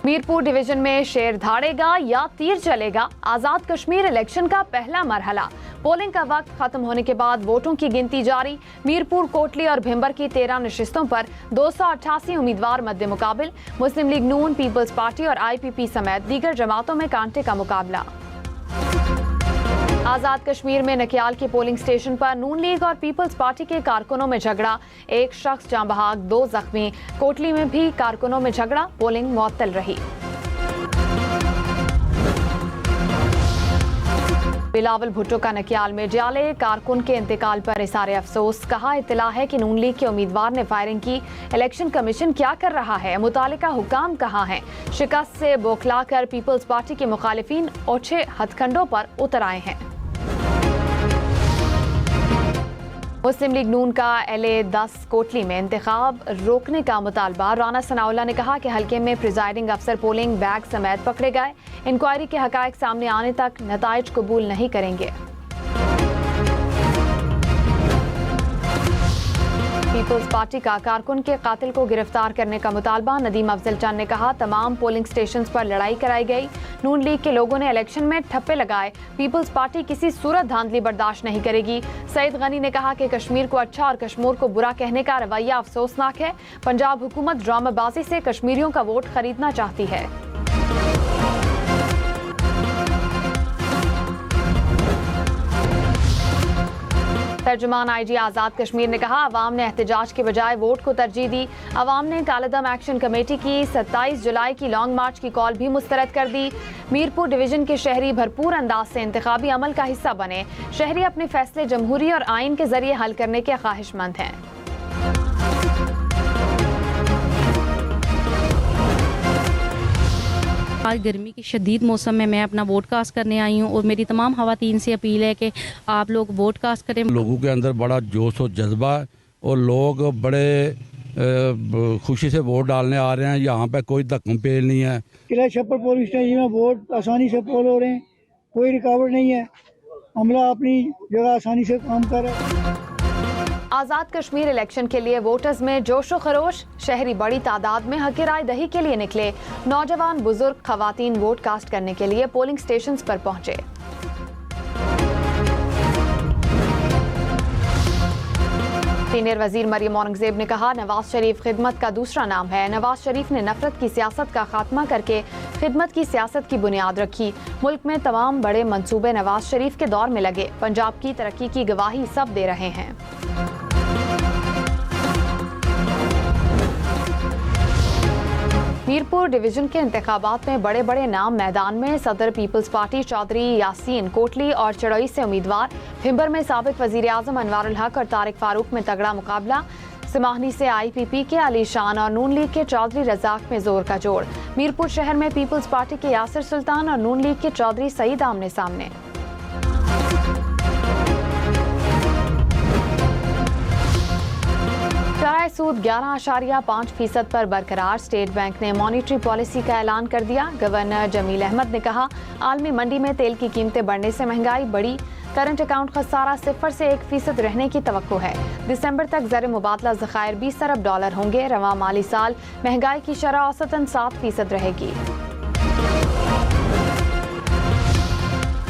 Mirpur division में शेर धाड़ेगा या तीर चलेगा? आजाद कश्मीर इलेक्शन का पहला मरहला। पोलिंग का वक्त खत्म होने के बाद वोटों की गिनती जारी। मीरपुर, कोटली और भिंबर की 13 नशिस्तों पर 288 उम्मीदवार मद्दे मुकाबिल। मुस्लिम लीग नून, पीपल्स पार्टी और IPP समेत दीगर जमातों में कांटे का मुकाबला। आजाद कश्मीर में नकियाल के पोलिंग स्टेशन पर नून लीग और पीपल्स पार्टी के कारकुनों में झगड़ा, एक शख्स जाँ बहक, 2 जख्मी। कोटली में भी कारकुनों में झगड़ा, पोलिंग मुअत्तल रही। बिलावल भुट्टो का नकियाल में जाले, कारकुन के इंतकाल पर इज़हार अफसोस। कहा, इत्तला है कि नून लीग के उम्मीदवार ने फायरिंग की। इलेक्शन कमीशन क्या कर रहा है? मुतालिका हुकाम कहाँ हैं? शिकस्त से बौखला कर पीपल्स पार्टी के मुखालिफिन ओछे हथकंडों पर उतर आए हैं। मुस्लिम लीग नून का LA-10 कोटली में इंतखाब रोकने का मुतालबा। राना सनाउल्लाह ने कहा कि हल्के में प्रिजाइडिंग अफसर पोलिंग बैग समेत पकड़े गए। इंक्वायरी के हकायक सामने आने तक नताइज कबूल नहीं करेंगे। पीपल्स पार्टी का कारकुन के कातिल को गिरफ्तार करने का मुतालबा। नदीम अफजल चंद ने कहा, तमाम पोलिंग स्टेशंस पर लड़ाई कराई गई। नून लीग के लोगों ने इलेक्शन में ठप्पे लगाए। पीपल्स पार्टी किसी सूरत धांधली बर्दाश्त नहीं करेगी। सईद गनी ने कहा कि कश्मीर को अच्छा और कश्मीर को बुरा कहने का रवैया अफसोसनाक है। पंजाब हुकूमत ड्रामाबाजी से कश्मीरियों का वोट खरीदना चाहती है। तर्जुमान IG आजाद कश्मीर ने कहा, अवाम ने एहतजाज के बजाय वोट को तरजीह दी। अवाम ने कालेदम एक्शन कमेटी की 27 जुलाई की लॉन्ग मार्च की कॉल भी मुस्तरद कर दी। मीरपुर डिवीजन के शहरी भरपूर अंदाज से इंतखाबी अमल का हिस्सा बने। शहरी अपने फैसले जमहूरी और आइन के जरिए हल करने के ख्वाहिशमंद हैं। आज गर्मी की शदीद मौसम में मैं अपना वोट कास्ट करने आई हूँ और मेरी तमाम ख़वातीन से अपील है कि आप लोग वोट कास्ट करें। लोगों के अंदर बड़ा जोश और जज्बा है और लोग बड़े खुशी से वोट डालने आ रहे हैं। यहाँ पे कोई धक्कम पेल नहीं है। किला छप्पर पुलिस स्टेशन में वोट आसानी से पोल हो रहे हैं, कोई रुकावट नहीं है। अमला अपनी जगह आसानी से काम कर रहा है। आजाद कश्मीर इलेक्शन के लिए वोटर्स में जोशो खरोश। शहरी बड़ी तादाद में हक राय दही के लिए निकले। नौजवान, बुजुर्ग, खवातीन वोट कास्ट करने के लिए पोलिंग स्टेशंस पर पहुंचे। सीनियर वजीर मरियम औरंगजेब ने कहा, नवाज शरीफ खिदमत का दूसरा नाम है। नवाज शरीफ ने नफरत की सियासत का खात्मा करके खिदमत की सियासत की बुनियाद रखी। मुल्क में तमाम बड़े मंसूबे नवाज शरीफ के दौर में लगे। पंजाब की तरक्की की गवाही सब दे रहे हैं। मीरपुर डिवीजन के इंतखाबात में बड़े बड़े नाम मैदान में। सदर पीपल्स पार्टी चौधरी यासीन कोटली और चड़ोई से उम्मीदवार। भिंबर में साबिक वजीर आजम अनवारुल हक और तारिक फारूक में तगड़ा मुकाबला। सिमाहनी से IPP के अली शान और नून लीग के चौधरी रजाक में जोर का जोड़। मीरपुर शहर में पीपल्स पार्टी के यासिर सुल्तान और नून लीग के चौधरी सईद आमने सामने। शरह सूद 11.5% पर बरकरार। स्टेट बैंक ने मॉनिटरी पॉलिसी का ऐलान कर दिया। गवर्नर जमील अहमद ने कहा, आलमी मंडी में तेल की कीमतें बढ़ने से महंगाई बढ़ी। करंट अकाउंट खसारा 0 से 1% रहने की तवक्को है। दिसंबर तक ज़र मुबादला ज़खायर $20 अरब होंगे। रवां माली साल महंगाई की शरह औसतन 7% रहेगी।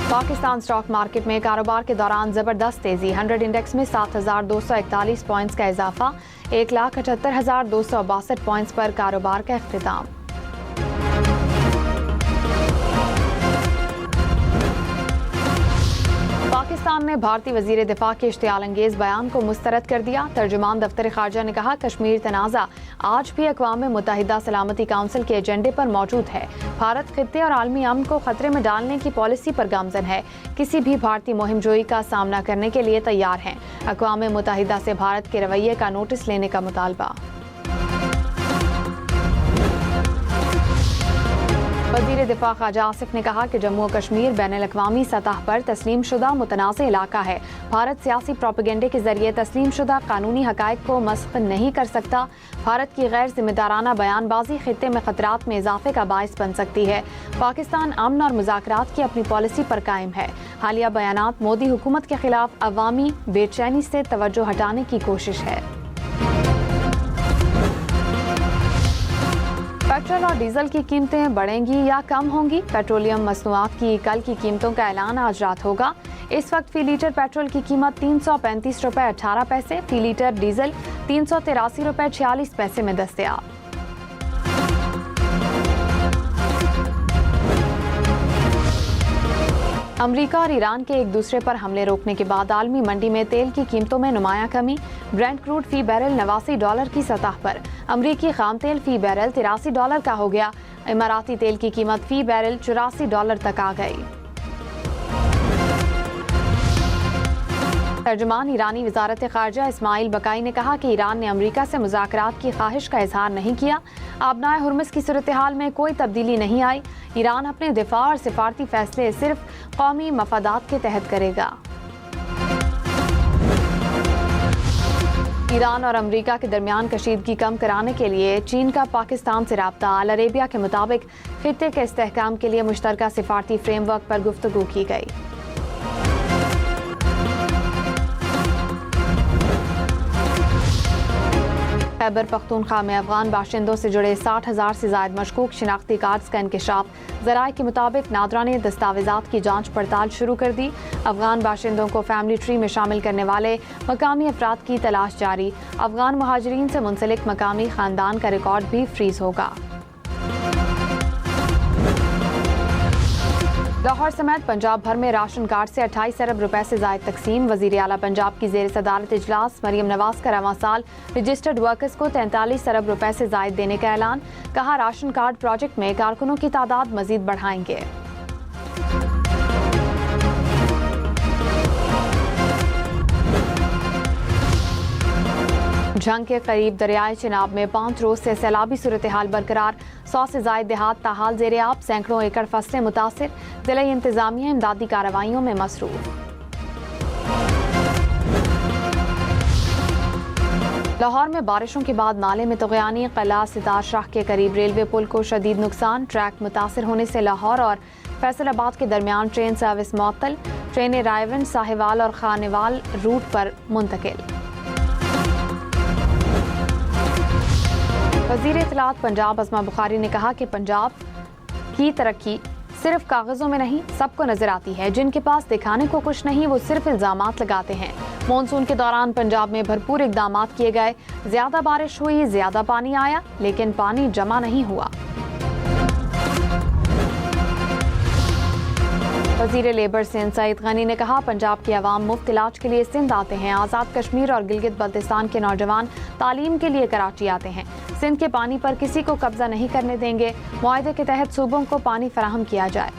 पाकिस्तान स्टॉक मार्केट में कारोबार के दौरान जबरदस्त तेजी। 100 इंडेक्स में 7,241 पॉइंट्स का इजाफा। 1,78,262 पॉइंट्स पर कारोबार का इख्तिताम। पाकिस्तान ने भारतीय वजीर दिफा के इश्तियाल अंगेज बयान को मुस्तरद कर दिया। तर्जुमान दफ्तर खारजा ने कहा, कश्मीर तनाज़ा आज भी अक़वाम मुत्तहिदा सलामती काउंसिल के एजेंडे पर मौजूद है। भारत खित्ते और आलमी अमन को खतरे में डालने की पॉलिसी पर गामजन है। किसी भी भारतीय मुहिम जोई का सामना करने के लिए तैयार हैं। अक़वाम मुत्तहिदा से भारत के रवैये का नोटिस लेने का मुतालबा। वज़ीर दिफा ख्वाजा आसिफ ने कहा कि जम्मू और कश्मीर बैनुल-अक़वामी सतह पर तस्लीम शुदा मुतनाज़ इलाका है। भारत सियासी प्रोपेगेंडे के जरिए तस्लीम शुदा कानूनी हक़ाइक़ को मस्ख़ नहीं कर सकता। भारत की गैर जिम्मेदाराना बयानबाजी खित्ते में खतरात में इजाफे का बाइस बन सकती है। पाकिस्तान अमन और मुज़ाकरात की अपनी पॉलिसी पर कायम है। हालिया बयानात मोदी हुकूमत के खिलाफ अवामी बेचैनी से तवज्जो हटाने की कोशिश है। पेट्रोल और डीजल की कीमतें बढ़ेंगी या कम होंगी? पेट्रोलियम मसनूआत की कल की कीमतों का ऐलान आज रात होगा। इस वक्त फी लीटर पेट्रोल की कीमत 335 रुपये 18 पैसे, फी लीटर डीजल 383 रुपये 46 पैसे में दस्तयाब। अमरीका और ईरान के एक दूसरे पर हमले रोकने के बाद आलमी मंडी में तेल की कीमतों में नुमायां कमी। ब्रेंट क्रूड फी बैरल $89 की सतह पर, अमरीकी खाम तेल फी बैरल $83 का हो गया। इमाराती तेल की कीमत फी बैरल $84 तक आ गई। तर्जुमान ईरानी वजारत खारजा इस्माइल बकाई ने कहा कि ईरान ने अमरीका से मुज़ाकरात की ख्वाहिश का इजहार नहीं किया। आबनाए हुर्मुज़ की सूरत हाल में कोई तब्दीली नहीं आई। ईरान अपने दिफा और सिफारती फैसले सिर्फ कौमी मफादात के तहत करेगा। ईरान और अमरीका के दरमियान कशीदगी कम कराने के लिए चीन का पाकिस्तान से राब्ता। अल अरेबिया के मुताबिक खित्ते के इस्तेहकाम के लिए मुश्तरका सिफारती फ्रेमवर्क पर गुफ्तगू की गई। खैबर पख्तूनख्वा में अफगान बाशिंदों से जुड़े 60,000 से ज्यादा मशकूक शिनाख्ती कार्ड्स का इंकशाफ। ज़राए के मुताबिक नादरा ने दस्तावेजात की जांच पड़ताल शुरू कर दी। अफगान बाशिंदों को फैमिली ट्री में शामिल करने वाले मकामी अफराद की तलाश जारी। अफगान मुहाजिरीन से मुंसलिक मकामी खानदान का रिकॉर्ड भी फ्रीज होगा। लाहौर समेत पंजाब भर में राशन कार्ड से 28 अरब रुपए से जायद तकसीम। वजीर आला पंजाब की ज़ेर सदारत इजलास मरियम नवाज का रवां साल रजिस्टर्ड वर्कर्स को 43 अरब रुपए से जायद देने का ऐलान। कहा, राशन कार्ड प्रोजेक्ट में कारकुनों की तादाद मजीद बढ़ाएंगे। झंग के करीब दरियाए चिनाब में 5 रोज से सैलाबी सूरत हाल बरकरार। 100 से जायद देहात ताहाल जेर आब, सैकड़ों एकड़ फसलें मुतासिर। जिला इंतजामिया इमदादी कार्रवाइयों में मसरूफ। लाहौर में बारिशों के बाद नाले में तुग़यानी। क़िला सितार शाह के करीब रेलवे पुल को शदीद नुकसान। ट्रैक मुतासिर होने से लाहौर और फैसलाबाद के दरमियान ट्रेन सर्विस मुअत्तल। ट्रेनें रायवन, साहिवाल और खानेवाल रूट पर मुंतकिल। वज़ीर इत्तलात पंजाब अज़मा बुखारी ने कहा कि पंजाब की तरक्की सिर्फ कागजों में नहीं, सबको नजर आती है। जिनके पास दिखाने को कुछ नहीं, वो सिर्फ इल्जामात लगाते हैं। मॉनसून के दौरान पंजाब में भरपूर इक़दामात किए गए। ज्यादा बारिश हुई, ज्यादा पानी आया, लेकिन पानी जमा नहीं हुआ। वज़ीर लेबर सिंध सईद गनी ने कहा, पंजाब के अवाम मुफ्त इलाज के लिए सिंध आते हैं। आज़ाद कश्मीर और गिलगित बल्तिस्तान के नौजवान तालीम के लिए कराची आते हैं। सिंध के पानी पर किसी को कब्जा नहीं करने देंगे। मुआहदे के तहत सूबों को पानी फराहम किया जाए।